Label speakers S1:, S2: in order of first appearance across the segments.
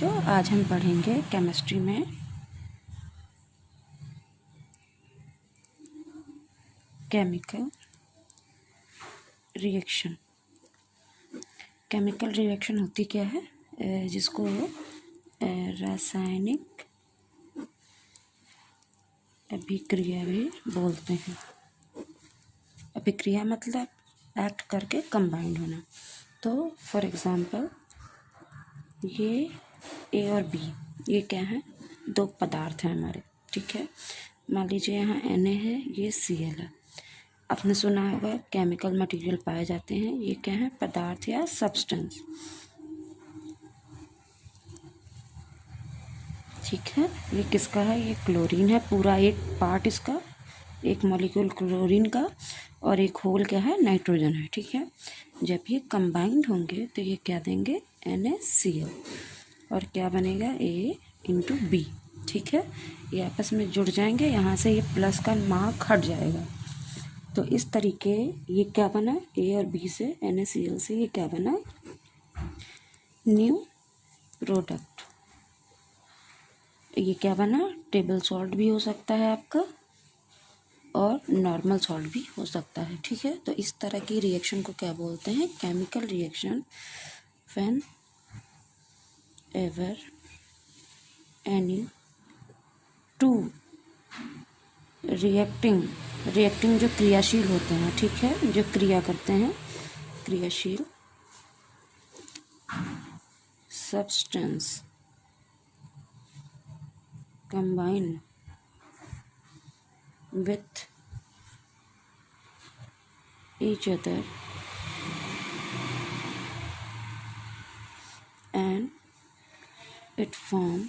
S1: बच्चों, आज हम पढ़ेंगे केमिस्ट्री में केमिकल रिएक्शन। केमिकल रिएक्शन होती क्या है, जिसको रासायनिक अभिक्रिया भी बोलते हैं। अभिक्रिया मतलब एक्ट करके कंबाइंड होना। तो फॉर एग्जांपल ये ए और बी, ये क्या है, दो पदार्थ हैं हमारे, ठीक है। मान लीजिए यहाँ Na है, ये Cl है। आपने सुना होगा केमिकल मटेरियल पाए जाते हैं, ये क्या है, पदार्थ या सब्सटेंस, ठीक है। ये किसका है, ये क्लोरीन है, पूरा एक पार्ट इसका, एक मॉलिक्यूल क्लोरीन का, और एक होल क्या है, नाइट्रोजन है, ठीक है। जब ये कंबाइंड होंगे तो ये क्या देंगे, NaCl, और क्या बनेगा, A इंटू बी, ठीक है। ये आपस में जुड़ जाएंगे, यहाँ से ये प्लस का मार्क हट जाएगा। तो इस तरीके ये क्या बना, A और B से, NaCl से ये क्या बना, न्यू प्रोडक्ट। ये क्या बना, टेबल सॉल्ट भी हो सकता है आपका और नॉर्मल सॉल्ट भी हो सकता है, ठीक है। तो इस तरह की रिएक्शन को क्या बोलते हैं, chemical reaction. When ever any two reacting जो क्रियाशील होते हैं, ठीक है, जो क्रिया करते हैं, क्रियाशील substance combine with each other and it form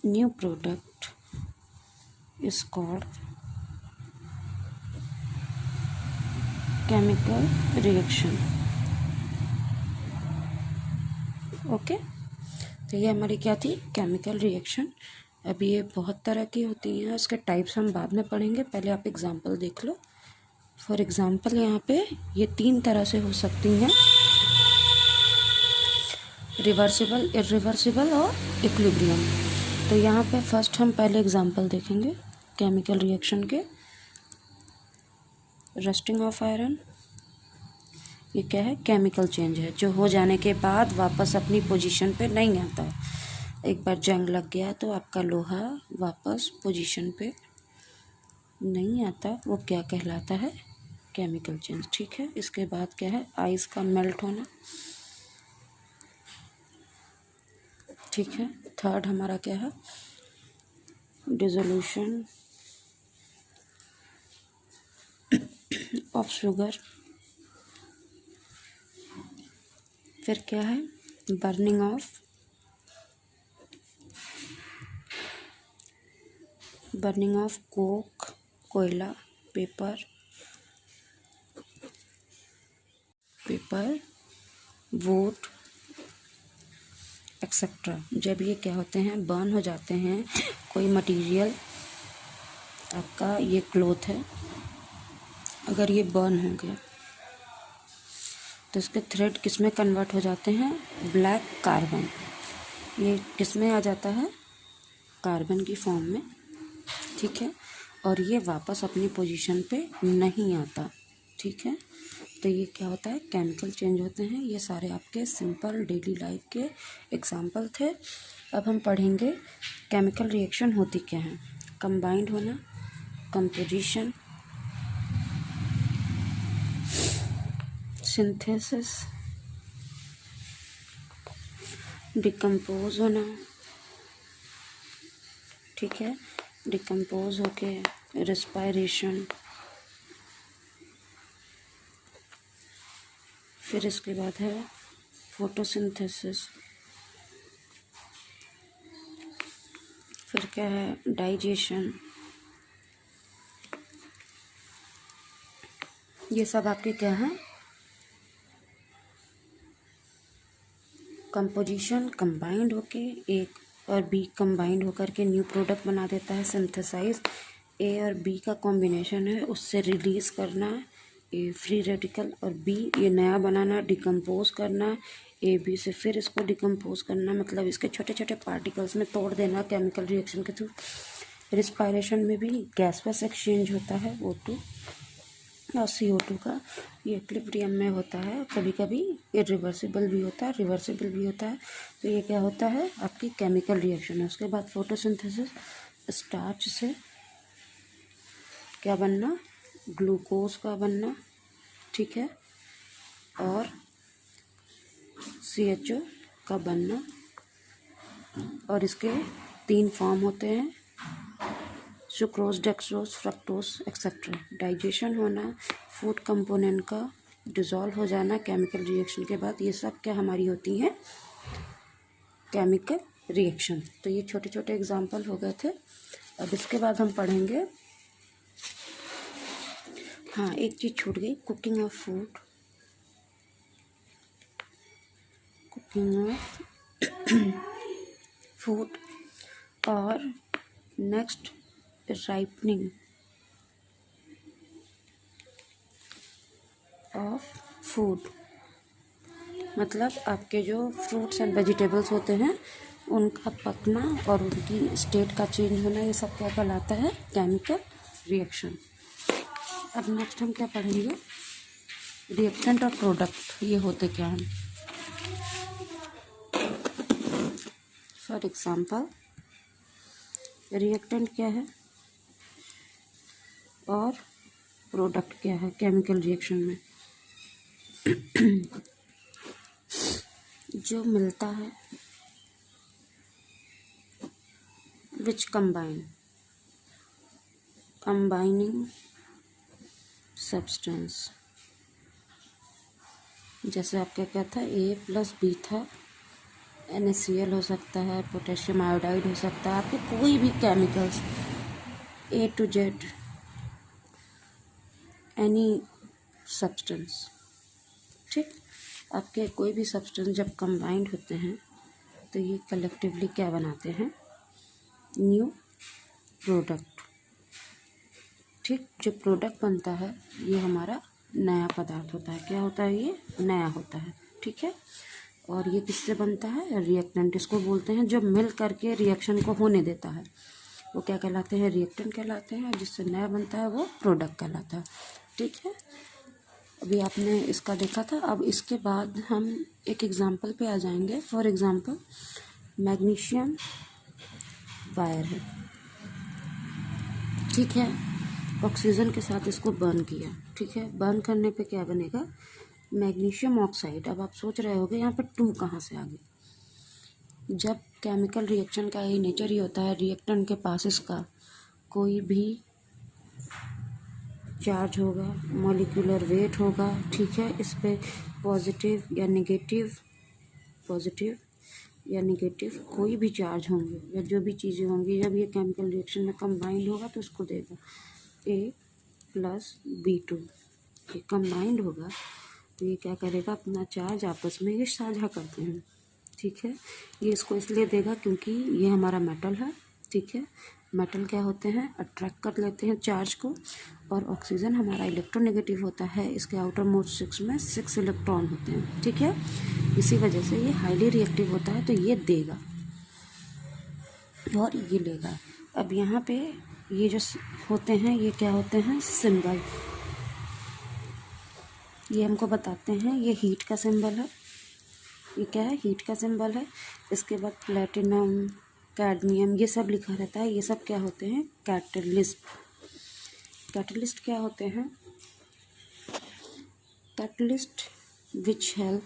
S1: new product is called chemical reaction। Okay, तो ये हमारी क्या थी, केमिकल रिएक्शन। अभी ये बहुत तरह की होती हैं, उसके टाइप्स हम बाद में पढ़ेंगे, पहले आप एग्जांपल देख लो। फॉर एग्जांपल यहाँ पे ये 3 तरह से हो सकती हैं, रिवर्सिबल, इरिवर्सिबल और इक्विलिब्रियम। तो यहाँ पे फर्स्ट हम पहले एग्जांपल देखेंगे केमिकल रिएक्शन के। रस्टिंग ऑफ आयरन, ये क्या है, केमिकल चेंज है, जो हो जाने के बाद वापस अपनी पोजीशन पे नहीं आता। एक बार जंग लग गया तो आपका लोहा वापस पोजीशन पे नहीं आता, वो क्या कहलाता है, केमिकल चेंज, ठीक है। इसके बाद क्या है, आइस का मेल्ट होना, ठीक है। थर्ड हमारा क्या है, डिसोल्यूशन ऑफ शुगर। फिर क्या है, बर्निंग ऑफ कोक, कोयला, पेपर, वुड एक्सेट्रा। जब ये क्या होते हैं, बर्न हो जाते हैं, कोई मटेरियल, आपका ये क्लॉथ है, अगर ये बर्न हो गया तो इसके थ्रेड किस में कन्वर्ट हो जाते हैं, ब्लैक कार्बन। ये किस में आ जाता है, कार्बन की फॉर्म में, ठीक है। और ये वापस अपनी पोजीशन पे नहीं आता, ठीक है। तो ये क्या होता है, केमिकल चेंज होते हैं। ये सारे आपके सिंपल डेली लाइफ के एग्जांपल थे। अब हम पढ़ेंगे केमिकल रिएक्शन होती क्या है, कंबाइंड होना, कंपोजिशन, सिंथेसिस, डिकम्पोज होना, ठीक है, डिकम्पोज होके रेस्पायरेशन, फिर इसके बाद है फोटोसिंथेसिस, फिर क्या है, डाइजेशन। ये सब आपके क्या है, कंपोजिशन, कंबाइंड होके एक और बी कंबाइंड होकर के न्यू प्रोडक्ट बना देता है। सिंथेसाइज, ए और बी का कॉम्बिनेशन है, उससे रिलीज़ करना ए फ्री रेडिकल, और बी ये नया बनाना, डिकम्पोज करना, ए बी से फिर इसको डिकम्पोज करना, मतलब इसके छोटे छोटे पार्टिकल्स में तोड़ देना केमिकल रिएक्शन के थ्रू। रिस्पायरेशन में भी गैस वैस एक्सचेंज होता है O2 और CO2 का, ये इक्विलिब्रियम में होता है। कभी कभी इरिवर्सिबल भी होता है, रिवर्सिबल भी होता है। तो ये क्या होता है, आपकी केमिकल रिएक्शन है। उसके बाद फोटोसिंथेसिस, स्टार्च से क्या बनना, ग्लूकोज का बनना, ठीक है, और CHO का बनना। और इसके 3 फॉर्म होते हैं, sucrose, dextrose, fructose etcetera. Digestion होना, फूड कंपोनेंट का डिज़ोल्व हो जाना केमिकल रिएक्शन के बाद, ये सब क्या हमारी होती हैं, केमिकल रिएक्शन। तो ये छोटे छोटे एग्जाम्पल हो गए थे। अब इसके बाद हम पढ़ेंगे, हाँ एक चीज़ छूट गई, cooking of food, cooking of food, और नेक्स्ट राइपनिंग ऑफ फूड, मतलब आपके जो फ्रूट्स एंड वेजिटेबल्स होते हैं उनका पकना और उनकी स्टेट का चेंज होना, ये सब क्या कहलाता है, केमिकल रिएक्शन। अब नेक्स्ट हम क्या पढ़ेंगे, रिएक्टेंट और प्रोडक्ट, ये होते क्या हैं। फॉर एग्जांपल रिएक्टेंट क्या है और प्रोडक्ट क्या है केमिकल रिएक्शन में। जो मिलता है, विच कंबाइनिंग सब्सटेंस, जैसे आपका क्या था, A+B था, NaCl हो सकता है, पोटेशियम आयोडाइड हो सकता है, आपके कोई भी chemicals A to Z, any substance, ठीक। आपके कोई भी सब्सटेंस जब कंबाइंड होते हैं तो ये कलेक्टिवली क्या बनाते हैं, न्यू प्रोडक्ट, ठीक। जो प्रोडक्ट बनता है ये हमारा नया पदार्थ होता है। क्या होता है, ये नया होता है, ठीक है। और ये किससे बनता है, रिएक्टेंट इसको बोलते हैं। जो मिल करके रिएक्शन को होने देता है वो क्या कहलाते हैं, रिएक्टेंट कहलाते हैं। जिससे नया बनता है वो प्रोडक्ट कहलाता है, ठीक है। अभी आपने इसका देखा था। अब इसके बाद हम एक एग्जांपल पे आ जाएंगे। फॉर एग्जांपल मैग्नीशियम वायर है, ठीक है, ऑक्सीजन के साथ इसको बर्न किया, ठीक है। बर्न करने पे क्या बनेगा, मैग्नीशियम ऑक्साइड। अब आप सोच रहे होगे यहाँ पे 2 कहाँ से आ गई। जब केमिकल रिएक्शन का यही नेचर ही होता है, रिएक्टेंट के पास इसका कोई भी चार्ज होगा, मॉलिक्यूलर वेट होगा, ठीक है। इस पे पॉजिटिव या नेगेटिव कोई भी चार्ज होंगे या जो भी चीज़ें होंगी, जब ये केमिकल रिएक्शन में कंबाइंड होगा तो उसको देगा A+B2। ये कंबाइंड होगा तो ये क्या करेगा, अपना चार्ज आपस में ये साझा करते हैं, ठीक है। ये इसको इसलिए देगा क्योंकि ये हमारा मेटल है, ठीक है। मेटल क्या होते हैं, अट्रैक्ट कर लेते हैं चार्ज को। और ऑक्सीजन हमारा इलेक्ट्रोनेगेटिव होता है, इसके आउटर मोस्ट 6 में 6 इलेक्ट्रॉन होते हैं, ठीक है। इसी वजह से ये हाईली रिएक्टिव होता है, तो ये देगा और ये लेगा। अब यहाँ पे ये जो होते हैं ये क्या होते हैं, सिंबल। ये हमको बताते हैं, ये हीट का सिंबल है, ये क्या है, हीट का सिंबल है। इसके बाद प्लेटिनम, कैडमियम, ये सब लिखा रहता है। ये सब क्या होते हैं, कैटलिस्ट। कैटलिस्ट क्या होते हैं, catalyst which help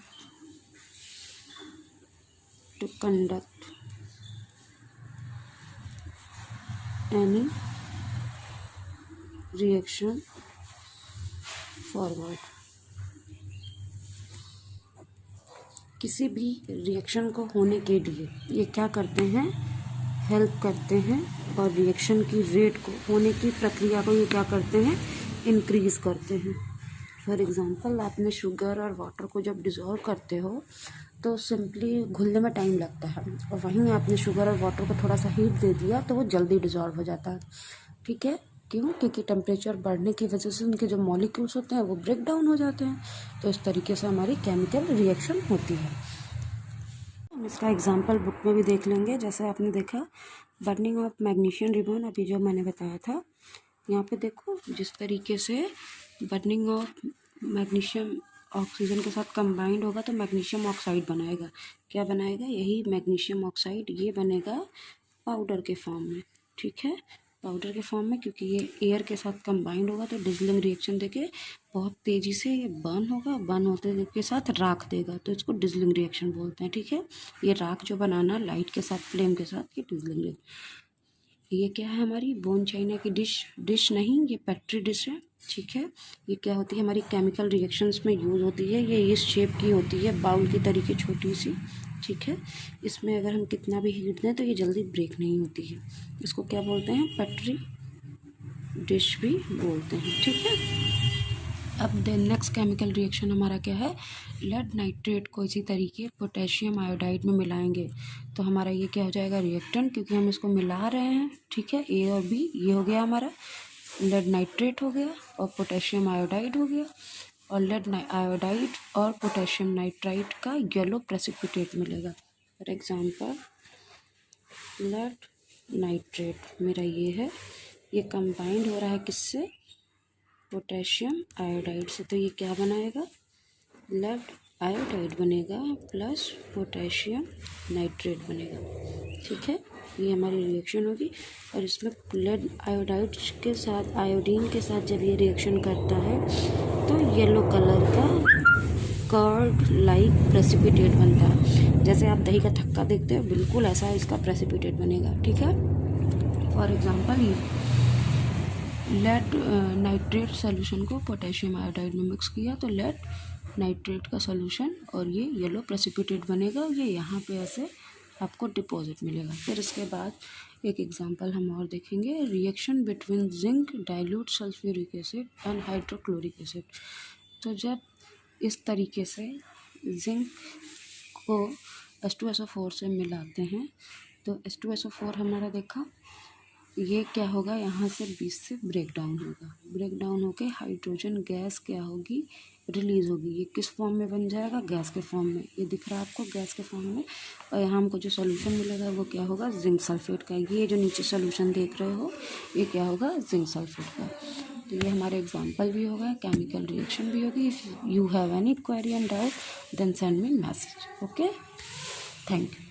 S1: to conduct any reaction forward. किसी भी रिएक्शन को होने के लिए ये क्या करते हैं, हेल्प करते हैं। और रिएक्शन की रेट को, होने की प्रक्रिया को ये क्या करते हैं, इंक्रीज़ करते हैं। फॉर एग्ज़ाम्पल आपने शुगर और वाटर को जब डिज़ोल्व करते हो तो सिंपली घुलने में टाइम लगता है, और वहीं आपने शुगर और वाटर को थोड़ा सा हीट दे दिया तो वो जल्दी डिज़ोल्व हो जाता है, ठीक है। क्यों? क्योंकि टेम्परेचर बढ़ने की वजह से उनके जो मॉलिक्यूल्स होते हैं वो ब्रेक डाउन हो जाते हैं। तो इस तरीके से हमारी केमिकल रिएक्शन होती है। हम इसका एग्जांपल बुक में भी देख लेंगे। जैसे आपने देखा बर्निंग ऑफ मैग्नीशियम रिबन, अभी जो मैंने बताया था, यहाँ पे देखो जिस तरीके से बर्निंग ऑफ मैग्नीशियम ऑक्सीजन के साथ कंबाइंड होगा तो मैग्नीशियम ऑक्साइड बनाएगा। क्या बनाएगा? यही मैग्नीशियम ऑक्साइड ये बनेगा पाउडर के फॉर्म में। ठीक है, पाउडर के फॉर्म में, क्योंकि ये एयर के साथ कंबाइंड होगा तो डिजलिंग रिएक्शन देके बहुत तेज़ी से ये बर्न होगा। बर्न होते के साथ राख देगा तो इसको डिजलिंग रिएक्शन बोलते हैं। ठीक है, ये राख जो बनाना लाइट के साथ, फ्लेम के साथ, ये डिजलिंग रिएक्शन। ये क्या है? हमारी बोन चाइना की डिश नहीं, ये पेट्री डिश है। ठीक है, ये क्या होती है? हमारी केमिकल रिएक्शंस में यूज़ होती है। ये इस शेप की होती है, बाउल की तरीके छोटी सी। ठीक है, इसमें अगर हम कितना भी हीट दें तो ये जल्दी ब्रेक नहीं होती है। इसको क्या बोलते हैं? पेट्री डिश भी बोलते हैं। ठीक है, अब द नेक्स्ट केमिकल रिएक्शन हमारा क्या है? लेड नाइट्रेट को इसी तरीके पोटेशियम आयोडाइड में मिलाएंगे तो हमारा ये क्या हो जाएगा? रिएक्टेंट, क्योंकि हम इसको मिला रहे हैं। ठीक है, ए और बी, ये हो गया हमारा लेड नाइट्रेट हो गया और पोटेशियम आयोडाइड हो गया, और लेड आयोडाइड और पोटेशियम नाइट्राइट का येलो प्रेसिपिटेट मिलेगा। फॉर एग्जांपल लेड नाइट्रेट मेरा ये है, ये कंबाइंड हो रहा है किससे? पोटेशियम आयोडाइड से। तो ये क्या बनाएगा? लेड आयोडाइड बनेगा प्लस पोटेशियम नाइट्रेट बनेगा। ठीक है, ये हमारी रिएक्शन होगी। और इसमें लेड आयोडाइड के साथ, आयोडीन के साथ जब ये रिएक्शन करता है तो येलो कलर का कर्ड लाइक प्रेसिपिटेट बनता है। जैसे आप दही का थक्का देखते हो, बिल्कुल ऐसा इसका प्रेसिपिटेट बनेगा। ठीक है, for example lead nitrate solution को पोटेशियम आयोडाइड में मिक्स किया तो लेड नाइट्रेट का सोल्यूशन और ये येलो प्रेसिपिटेट बनेगा। ये यहाँ पे ऐसे आपको डिपॉजिट मिलेगा। फिर इसके बाद एक एग्जांपल हम और देखेंगे, reaction between zinc dilute sulphuric acid and hydrochloric acid. तो जब इस तरीके से जिंक को H2SO4 से मिलाते हैं तो H2SO4 हमारा देखा, ये क्या होगा? यहाँ से बीच से ब्रेक डाउन होगा। ब्रेक डाउन होके हाइड्रोजन गैस क्या होगी? रिलीज़ होगी। ये किस फॉर्म में बन जाएगा? गैस के फॉर्म में। ये दिख रहा है आपको, गैस के फॉर्म में। और यहाँ हमको जो सोल्यूशन मिलेगा वो क्या होगा? जिंक सल्फेट का। ये जो नीचे सोल्यूशन देख रहे हो ये क्या होगा? जिंक सल्फेट का। तो ये हमारे एग्जाम्पल भी होगा, केमिकल रिएक्शन भी होगी। If you have any query and doubt then send me message. Okay, thank you.